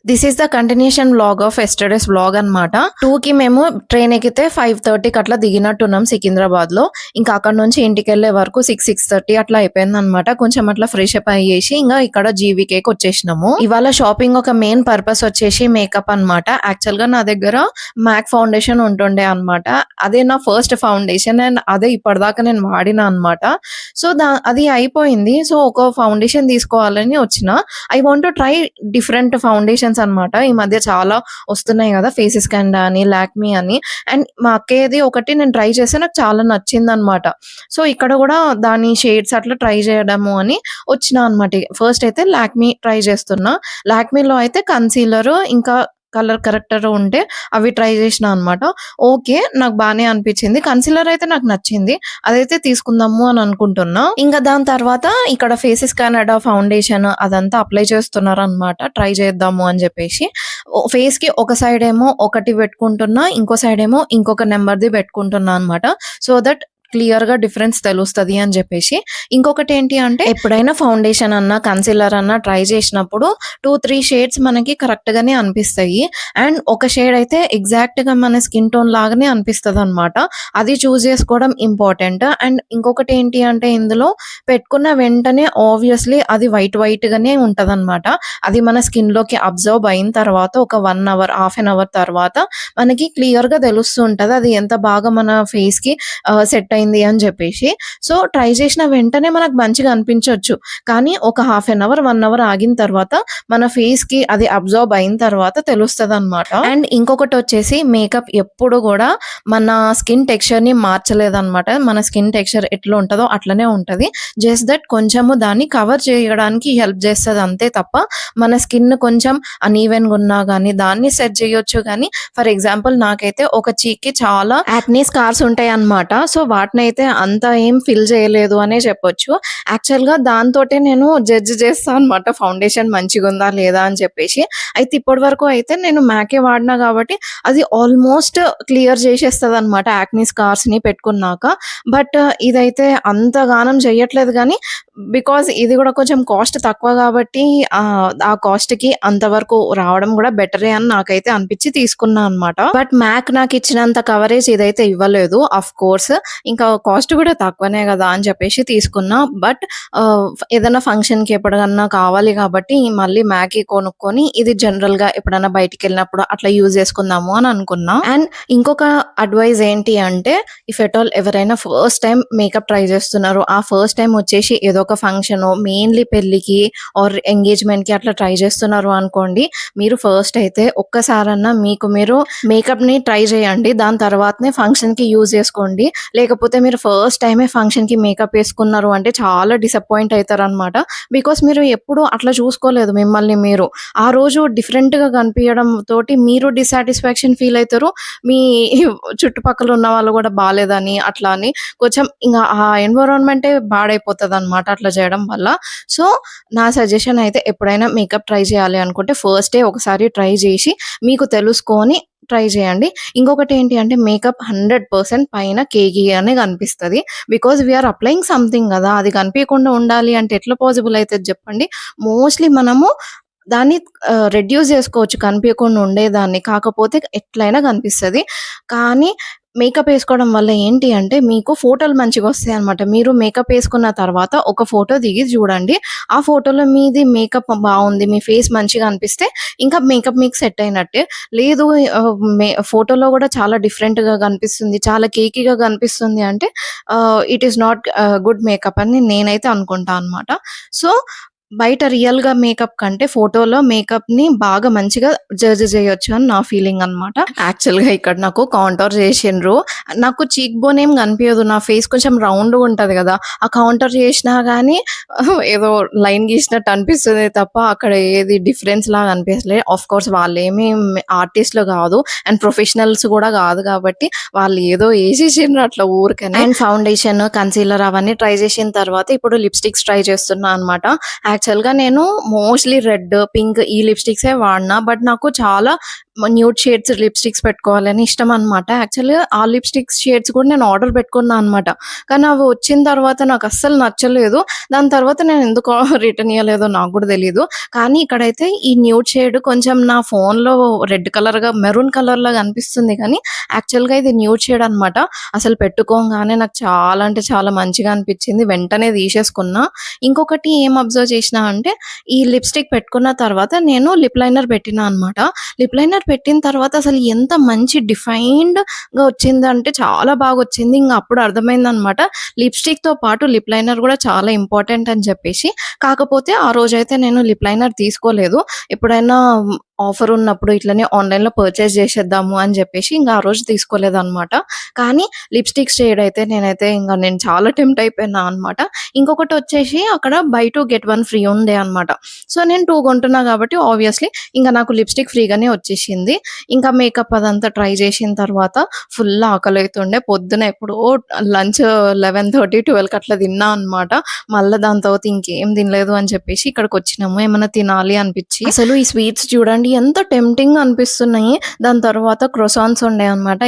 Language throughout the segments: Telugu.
This is the continuation vlog of yesterday's vlog అన్నమాట. 2కి మేము ట్రైన్ ఎక్కితే 5:30కి అట్లా దిగినట్టున్నాం సికింద్రాబాద్‌లో. ఇంకా అక్కడ నుంచి ఇంటికెళ్ళే వరకు 6:30 అట్లా అయిపోయిందన్నమాట. కొంచెం అట్లా ఫ్రెష్ అప్ అయ్యేసి ఇంగా ఇక్కడ జీవీకేకి వచ్చేసినాము. ఇవాళ షాపింగ్ ఒక మెయిన్ పర్పస్ వచ్చేసి మేకప్ అన్నమాట. యాక్చువల్‌గా నా దగ్గర మ్యాక్ ఫౌండేషన్ ఉంటుండే అన్నమాట. అదే నా ఫస్ట్ ఫౌండేషన్ అండ్ అదే ఇప్పటిదాకా నేను వాడినా అన్నమాట. సో, అది అయిపోయింది. సో, ఒక ఫౌండేషన్ తీసుకోవాలని వచ్చిన. I want to try different foundations అన్నమాట. ఈ మధ్య చాలా వస్తున్నాయి గదా! ఫేస్ స్కాన్ అని, లాక్మీ అని. అండ్ మా అక్కయ్యది ఒకటి నేను ట్రై చేస్తే నాకు చాలా నచ్చిందన్నమాట. సో, ఇక్కడ గూడా దాని షేడ్స్ అట్లా ట్రై చేయడము అని వచ్చినా అన్నమాట. ఫస్ట్ అయితే లాక్మీ ట్రై చేస్తున్నా. లాక్మీలో అయితే కన్సీలర్ ఇంకా కలర్ కరెక్టర్ ఉంటే అవి ట్రై చేసినా అన్నమాట. ఓకే. నాకు బానే అనిపించింది. కన్సీలర్ అయితే నాకు నచ్చింది. అదైతే తీసుకుందాము అని అనుకుంటున్నా. ఇంకా దాని తర్వాత ఇక్కడ ఫేసెస్ కెనడా ఫౌండేషన్ అదంతా అప్లై చేస్తున్నారనమాట. ట్రై చేద్దాము అని చెప్పేసి. ఫేస్‌కి ఒక సైడ్ ఏమో ఒకటి పెట్టుకుంటున్నా. ఇంకో సైడ్ ఏమో ఇంకొక నంబర్‌ది పెట్టుకుంటున్నా అనమాట. సో దట్ క్లియర్‌గా డిఫరెన్స్ తెలుస్తది అని చెప్పేసి. ఇంకొకటేంటి అంటే ఎప్పుడైనా ఫౌండేషన్ అన్నా, కన్సీలర్ అన్నా ట్రై చేసినప్పుడు 2, 3 షేడ్స్ మనకి కరెక్ట్‌గానే అనిపిస్తాయి. అండ్ ఒక షేడ్ అయితే ఎగ్జాక్ట్‌గా మన స్కిన్ టోన్ లాగానే అనిపిస్తదనమాట. అది చూజ్ చేసుకోవడం ఇంపార్టెంట్. అండ్ ఇంకొకటేంటి అంటే ఇందులో పెట్టుకున్న వెంటనే ఆబ్వియస్‌లీ అది వైట్‌గానే ఉంటదనమాట. అది మన స్కిన్‌లోకి అబ్జర్వ్ అయిన తర్వాత ఒక 1 అవర్, హాఫ్ ఎన్ అవర్ తర్వాత మనకి క్లియర్‌గా తెలుస్తూ ఉంటది. అది ఎంత బాగా మన ఫేస్‌కి సెట్ అయింది అని చెప్పేసి. సో, ట్రై చేసిన వెంటనే మనకు మంచిగా అనిపించొచ్చు. కానీ ఒక హాఫ్ ఎన్ అవర్, 1 అవర్ ఆగిన తర్వాత మన ఫేస్‌కి అది అబ్జార్బ్ అయిన తర్వాత తెలుస్తదనమాట. అండ్ ఇంకొకటొచ్చేసి మేకప్ ఎప్పుడు గూడా మన స్కిన్ టెక్స్చర్‌ని మార్చలేదనమాట. మన స్కిన్ టెక్స్చర్ ఎట్లా ఉంటదో అట్లనే ఉంటది. జస్ట్ దట్ కొంచెము దాన్ని కవర్ చేయడానికి హెల్ప్ చేస్తది అంతే తప్ప మన స్కిన్ కొంచెం అన్‌ఈవెన్‌గా ఉన్నా గానీ దాన్ని సెట్ చేయొచ్చు గానీ ఫర్ ఎగ్జాంపుల్ నాకైతే ఒక చీక్‌కి చాలా యాక్నే స్కార్స్ ఉంటాయన్నమాట. సో, వాటినైతే అంత ఏం ఫిల్ చేయలేదు అనే చెప్పొచ్చు. యాక్చువల్‌గా దాంతోటే నేను జడ్జ్ చేస్తా అనమాట ఫౌండేషన్ మంచిగుందా లేదా అని చెప్పేసి. అయితే ఇప్పటి వరకు అయితే నేను మ్యాకే వాడినా కాబట్టి అది ఆల్మోస్ట్ క్లియర్ చేసేస్తదనమాట యాక్నే స్కార్స్‌ని పెట్టుకున్నాక. బట్ ఇదైతే అంతగానం చెయ్యట్లేదు గానీ బికాజ్ ఇది గూడా కొంచెం కాస్ట్ తక్కువ కాబట్టి ఆ కాస్ట్‌కి అంతవరకు రావడం గూడా బెటరే అని నాకైతే అనిపిచ్చి తీసుకున్నా అనమాట. బట్ మ్యాక్ నాకిచ్చినంత కవరేజ్ ఇదైతే ఇవ్వలేదు. ఆఫ్‌కోర్స్ ఇంకా కాస్ట్ గూడా తక్కువనే గదా అని చెప్పేసి తీసుకున్నా. బట్ ఏదైనా ఫంక్షన్‌కి ఎప్పుడన్నా కావాలి కాబట్టి మళ్ళీ మ్యాకే కొనుక్కొని ఇది జనరల్‌గా ఎప్పుడన్నా బయటికెళ్ళినప్పుడు అట్లా యూజ్ చేసుకుందాము అని అనుకున్నా. అండ్ ఇంకొక అడ్వైస్ ఏంటి అంటే ఇఫ్ ఎట్ ఆల్ ఎవరైనా ఫస్ట్ టైమ్ మేకప్ ట్రై చేస్తున్నారు. ఆ ఫస్ట్ టైమ్ వచ్చేసి ఏదో ఒక ఫంక్షనో మెయిన్‌లీ పెళ్ళికి ఆర్ ఎంగేజ్‌మెంట్‌కి అట్లా ట్రై చేస్తున్నారు అనుకోండి. మీరు ఫస్ట్ అయితే ఒక్కసారన్నా మీకు మీరు మేకప్‌ని ట్రై చేయండి. దాని తర్వాతనే ఫంక్షన్‌కి యూజ్ చేసుకోండి. లేకపోతే మీరు ఫస్ట్ టైమే ఫంక్షన్‌కి మేకప్ ఏసుకున్నారు అంటే చాలా డిసప్పాయింట్ అయితారనమాట. బికాజ్ మీరు ఎప్పుడు అట్లా చూసుకోలేదు మిమ్మల్ని మీరు. ఆ రోజు డిఫరెంట్‌గా కనిపియడం తోటి మీరు డిస్సాటిస్ఫాక్షన్ ఫీల్ అయితారు. మీ చుట్టుపక్కల ఉన్న వాళ్ళు కూడా బాలేదని అట్లా అని కొంచెం ఇంగ ఆ ఎన్విరాన్మెంటే పాడైపోతదనమాట అట్లా చేయడం వల్ల. సో, నా సజెషన్ అయితే ఎప్పుడైనా మేకప్ ట్రై చేయాలి అనుకుంటే ఫస్ట్ డే ఒకసారి ట్రై చేసి మీకు తెలుసుకొని ట్రై చేయండి. ఇంకొకటేంటి అంటే మేకప్ 100% పైన కేకిగానే కనిపిస్తది. Because we are applying something గదా! అది కనిపియకుండా ఉండాలి అంటే ఎట్లా పాసిబుల్ అయితది జెప్పండి? మోస్ట్‌లీ మనము దాన్ని రెడ్యూస్ జేసుకోవచ్చు కనిపియకుండా ఉండేదాన్ని. కాకపోతే ఎట్లైనా కనిపిస్తది. కానీ మేకప్ ఏసుకోవడం వల్ల ఏంటి అంటే మీకు ఫోటోలు మంచిగొస్తాయన్నమాట. మీరు మేకప్ ఏసుకున్న తర్వాత ఒక ఫోటో దిగి జూడండి. ఆ ఫోటోలో మీది మేకప్ బావుంది. మీ ఫేస్ మంచిగా అనిపిస్తే ఇంకా మేకప్ మీకు సెట్ అయినట్టే. లేదు ఫోటోలో గూడా చాలా డిఫరెంట్‌గా కనిపిస్తుంది. చాలా కేకీగా కనిపిస్తుంది అంటే it is not good makeup అని నేనైతే అనుకుంటా అనమాట. సో, బయట రియల్‌గా మేకప్ కంటే ఫోటోలో మేకప్‌ని బాగా మంచిగా జడ్జ్ చేయొచ్చు అని నా ఫీలింగ్ అనమాట. యాక్చువల్‌గా ఇక్కడ నాకు కాంటౌర్ చేసిండ్రు. నాకు చీక్ బోన్ ఏం కనిపియదు. నా ఫేస్ కొంచెం రౌండ్‌గా ఉంటది గదా! ఆ కౌంటర్ చేసినా గానీ ఏదో లైన్ గీసినట్టు అనిపిస్తదే తప్ప అక్కడ ఏది డిఫరెన్స్ లాగా అనిపియట్లే. ఆఫ్‌కోర్స్ వాళ్ళేమి ఆర్టిస్ట్‌లు గాదు అండ్ ప్రొఫెషనల్స్ గూడా గాదు కాబట్టి వాళ్ళు ఏదో ఏసేసిండ్రు అట్లా ఊరికనే. అండ్ ఫౌండేషన్, కన్సీలర్ అవన్నీ ట్రై చేసిన తర్వాత ఇప్పుడు లిప్‌స్టిక్స్ ట్రై చేస్తున్నా అనమాట. యాక్చువల్‌గా నేను మోస్ట్‌లీ రెడ్, పింక్ ఈ లిప్‌స్టిక్సే వాడినా. బట్ నాకు చాలా న్యూడ్ షేడ్స్ లిప్‌స్టిక్స్ పెట్టుకోవాలని ఇష్టం అనమాట. యాక్చువల్‌గా ఆ లిప్‌స్టిక్స్ షేడ్స్ కూడా నేను ఆర్డర్ పెట్టుకున్నా అనమాట. కానీ అవి వచ్చిన తర్వాత నాకు అస్సలు నచ్చలేదు. దాని తర్వాత నేను ఎందుకో రిటర్న్ ఇయ్యలేదో నాకు కూడా తెలీదు. కానీ ఇక్కడైతే ఈ న్యూడ్ షేడ్ కొంచెం నా ఫోన్‌లో రెడ్ కలర్‌గా మెరూన్ కలర్‌లా కనిపిస్తుంది కానీ యాక్చువల్‌గా ఇది న్యూడ్ షేడ్ అనమాట. అసలు పెట్టుకోంగానే నాకు చాలా అంటే చాలా మంచిగా అనిపించింది. వెంటనే తీసేసుకున్నా. ఇంకొకటి ఏం అబ్జర్వ్ చేసినా అంటే ఈ లిప్‌స్టిక్ పెట్టుకున్న తర్వాత నేను లిప్ లైనర్ పెట్టినా అనమాట. లిప్ లైనర్ పెట్టిన తర్వాత అసలు ఎంత మంచి డిఫైన్డ్‌గా వచ్చిందంటే చాలా బాగొచ్చింది. ఇంగ అప్పుడు అర్థమైందనమాట. లిప్‌స్టిక్‌తో పాటు లిప్ లైనర్ గూడా చాలా ఇంపార్టెంట్ అని చెప్పేసి. కాకపోతే ఆ రోజైతే నేను లిప్ లైనర్ తీసుకోలేదు. ఎప్పుడైనా ఆఫర్ ఉన్నప్పుడు ఇట్లనే ఆన్‌లైన్‌లో పర్చేస్ చేసేద్దాము అని చెప్పేసి ఇంగ ఆ రోజు తీసుకోలేదనమాట. కానీ లిప్‌స్టిక్ షేడ్ అయితే నేను చాలా టెంప్ట్ అయిపోయినా అనమాట. ఇంకొకటొచ్చేసి అక్కడ బై 2 గెట్ 1 ఫ్రీ ఉండే అనమాట. సో, నేను 2 కొంటున్నా కాబట్టి ఆబ్వియస్‌లీ ఇంక నాకు లిప్‌స్టిక్ ఫ్రీగానే వచ్చేసింది. ఇంకా మేకప్ అదంతా ట్రై చేసిన తర్వాత ఫుల్ ఆకలైతుండే. పొద్దున ఎప్పుడో లంచ్ 11:30, 12కి అట్లా తిన్నా అనమాట. మళ్ళా దాని తర్వాత ఇంకేం తినలేదు అని చెప్పేసి ఇక్కడికొచ్చినాము. ఏమన్నా తినాలి అనిపిచ్చి. అసలు ఈ స్వీట్స్ చూడండి ఎంత టెంప్టింగ్‌గా అనిపిస్తున్నాయి. దాని తర్వాత క్రొసాన్స్ ఉండే అనమాట.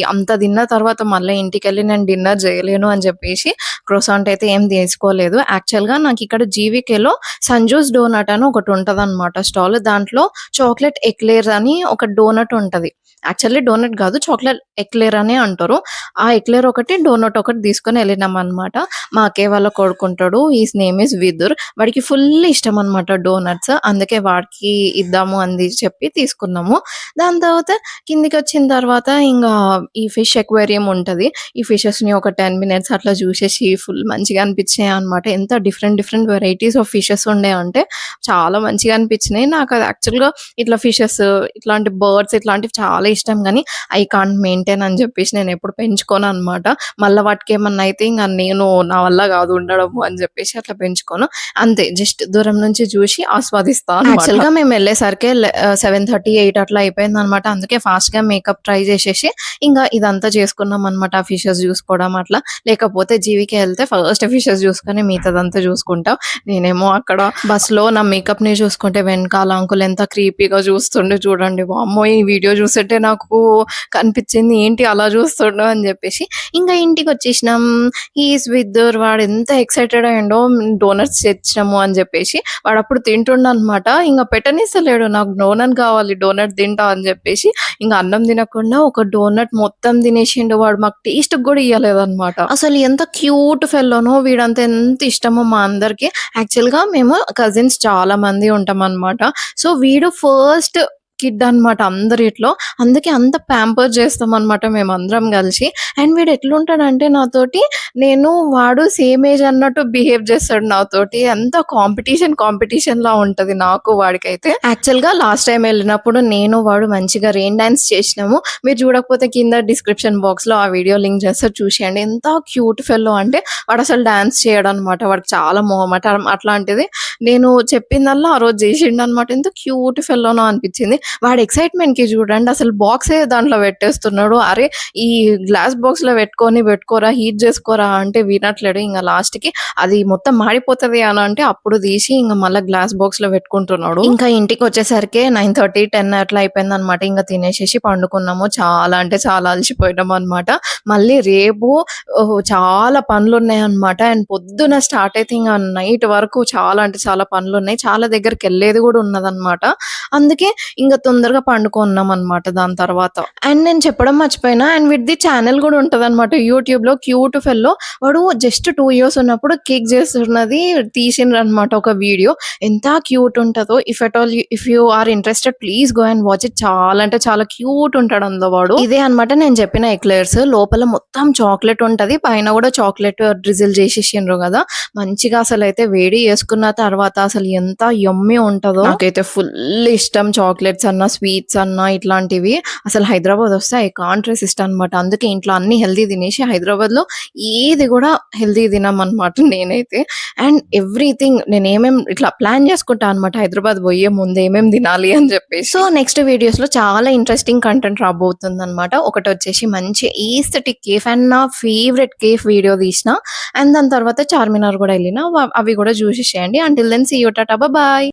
అంత తిన్న తర్వాత మళ్ళా ఇంటికెళ్ళి నేను డిన్నర్ చేయలేను అని చెప్పేసి క్రొసాంట్ అయితే ఏం తీసుకోలేదు. యాక్చువల్‌గా నాకిక్కడ జీవీకేలో సంజూస్ డోనట్ అని ఒకటుంటదనమాట స్టాల్. దాంట్లో చాక్లేట్ ఎక్లేర్ అని ఒక డోనట్ ఉంటది. యాక్చువల్లీ డోనట్ గాదు. చాక్లేట్ ఎక్లేర్ అనే అంటారు. ఆ ఎక్లేర్ ఒకటి, డోనట్ ఒకటి తీసుకొని ఎళ్ళినామనమాట. మా అక్కయ్య వాళ్ళ కొడుకుంటాడు. His name is Vidur. వాడికి ఫుల్ ఇష్టమనమాట డోనట్స్. అందుకే వాడికి ఇద్దాము అని చెప్పి తీసుకున్నాము. దాని తర్వాత కిందికొచ్చిన తర్వాత ఇంగా ఈ ఫిష్ అక్వేరియం ఉంటది. ఈ ఫిషెస్‌ని ఒక 10 మినిట్స్ అట్లా చూసేసి ఫుల్ మంచిగా అనిపించాయనమాట. ఎంత డిఫరెంట్ వెరైటీస్ ఆఫ్ ఫిషెస్ ఉండే చాలా మంచిగా అనిపించినాయి. నాకది యాక్చువల్‌గా ఇట్లా ఫిషెస్, ఇట్లాంటి బర్డ్స్ ఇట్లాంటివి చాలా ఇష్టం గానీ, ఐ కాంట్ మెయింటైన్ అని చెప్పేసి నేనెప్పుడు పెంచుకోననమాట. మళ్ళా వాటికేమన్నా అయితే నా వల్ల గాదు ఉండడము అని చెప్పేసి అట్లా పెంచుకోను. అంతే జస్ట్ దూరం నుంచి చూసి ఆస్వాదిస్తా అనమాట. యాక్చువల్‌గా మేమెళ్ళేసరికే 7:30, 8 అట్లా అయిపోయిందనమాట. అందుకే ఫాస్ట్‌గా మేకప్ ట్రై చేసేసి ఇంగా ఇదంతా చేసుకున్నామనమాట. ఆ ఫిషెస్ చూసుకోవడం అట్లా. లేకపోతే జీవికే ఎళ్తే ఫస్ట్ ఫిషెస్ చూసుకొని మిగతాదంతా చూసుకుంటా. నేనేమో అక్కడ బస్‌లో నా మేకప్‌ని చూసుకుంటే వెనకాల అంకుల్ ఎంత క్రీపీగా చూస్తుండే చూడండి. వామ్మో! ఈ వీడియో చూస్తుంటే నాకు కనిపించింది. ఏంటి అలా చూస్తుండు అని చెప్పేసి. ఇంగా ఇంటికొచ్చేసినాం. హి ఈస్ విత్ వాడు ఎంత ఎక్సైటెడ్ అయ్యిండో డోనట్స్ తెచ్చినాము అని చెప్పేసి. వాడప్పుడు తింటుండనమాట. ఇంగ పెట్టనిస్తలేడు. నాకు డోనట్ కావాలి, డోనట్ తింటా అని చెప్పేసి ఇంగ అన్నం తినకుండా ఒక డోనట్ మొత్తం తినేసిండు వాడు. మాకు టేస్ట్‌కి గూడా ఇయ్యలేదనమాట. అసలు ఎంత క్యూట్ ఫెల్లోనో వీడంటే ఎంత ఇష్టమో మా అందరికి. యాక్చువల్‌గా మేము కజిన్స్ చాలా మంది ఉంటామనమాట. సో, వీడు ఫస్ట్ కిడ్ అనమాట అందరిట్లో. అందుకే అంత ప్యాంపర్ చేస్తామనమాట మేమందరం కలిసి. అండ్ వీడు ఎట్లుంటాడంటే నాతోటి వాడు సేమ్ ఏజ్ అన్నట్టు బిహేవ్ చేస్తాడు నాతోటి. అంతా కాంపిటీషన్‌లా ఉంటది నాకు వాడికైతే. యాక్చువల్‌గా లాస్ట్ టైమ్ ఎళ్ళినప్పుడు వాడు మంచిగా రెయిన్ డాన్స్ చేసినాము. మీరు చూడకపోతే కింద డిస్క్రిప్షన్ బాక్స్‌లో ఆ వీడియో లింక్ చేస్తా చూసేయండి. ఎంత క్యూట్ ఫెల్లో అంటే వాడసలు డాన్స్ చేయడనమాట. వాడికి చాలా మొహమాటం. అట్లాంటిది నేను చెప్పిందల్లా ఆ రోజు చేసిండనమాట. ఎంత క్యూట్ ఫెల్లోనో అనిపించింది. వాడి ఎక్సైట్‌మెంట్‌కి చూడండి అసలు బాక్సే దాంట్లో పెట్టేస్తున్నాడు. అరే! ఈ గ్లాస్ బాక్స్‌లో పెట్టుకోరా, హీట్ చేసుకోరా అంటే వినట్లేడు. ఇంగ లాస్ట్‌కి అది మొత్తం మాడిపోతది అని అంటే అప్పుడు తీసి ఇంగ మళ్ళా గ్లాస్ బాక్స్‌లో పెట్టుకుంటున్నాడు. ఇంకా ఇంటికొచ్చేసరికే 9:30, 10 అట్లా అయిపోయిందనమాట. ఇంగ తినేసేసి పండుకున్నాము. చాలా అంటే చాలా అలసిపోయినామనమాట. మళ్ళీ రేపు చాలా పనులున్నాయనమాట. అండ్ పొద్దున స్టార్ట్ అయితే ఇంగ నైట్ వరకు చాలా అంటే చాలా పనులున్నాయి. చాలా దగ్గరికెళ్ళేది గూడా ఉన్నదనమాట. అందుకే ఇంగ తొందరగా పండుకున్నామనమాట దాని తర్వాత. అండ్ నేను చెప్పడం మర్చిపోయినా అండ్ వీడిది ఛానెల్ గూడా ఉంటదనమాట యూట్యూబ్‌లో. Cute fellow. వాడు జస్ట్ 2 ఇయర్స్ ఉన్నప్పుడు కేక్ చేస్తున్నది తీసిండ్రనమాట ఒక వీడియో. ఎంత క్యూట్ ఉంటదో. If you are interested please go and watch it. చాలా అంటే చాలా క్యూట్ ఉంటాడు అందులో వాడు. ఇదే అనమాట నేను చెప్పిన ఎక్లేర్స్. లోపల మొత్తం చాక్లేట్ ఉంటది. పైన గూడా చాక్లేట్ డ్రిజిల్ చేసేసిండ్రు గదా! మంచిగా అసలైతే వేడి చేసుకున్న తర్వాత అసలు ఎంత యమ్మీ ఉంటదో. నాకైతే ఫుల్ ఇష్టం చాక్లెట్స్ అన్నా, స్వీట్స్ అన్నా ఇట్లాంటివి. అసలు హైదరాబాద్ వస్తే ఐ కాంట్ రెసిస్ట్ అనమాట. అందుకే ఇంట్లో అన్నీ హెల్తీ తినేసి హైదరాబాద్‌లో ఏది గూడా హెల్తీ తినమనమాట నేనైతే. అండ్ ఎవ్రీథింగ్ ఇట్లా ప్లాన్ చేసుకుంటా అనమాట హైదరాబాద్ పోయే ముందు ఏమేం తినాలి అని చెప్పేసి. సో, నెక్స్ట్ వీడియోస్‌లో చాలా ఇంట్రెస్టింగ్ కంటెంట్ రాబోతుందనమాట. ఒకటొచ్చేసి మంచి ఈస్థెటిక్ కేఫ్ అండ్ నా ఫేవరెట్ కేఫ్ వీడియో తీసిన. అండ్ దాని తర్వాత చార్మినార్ గూడా ఎళ్ళిన. అవి గూడా చూసేసేయండి. Until then see you tata bye.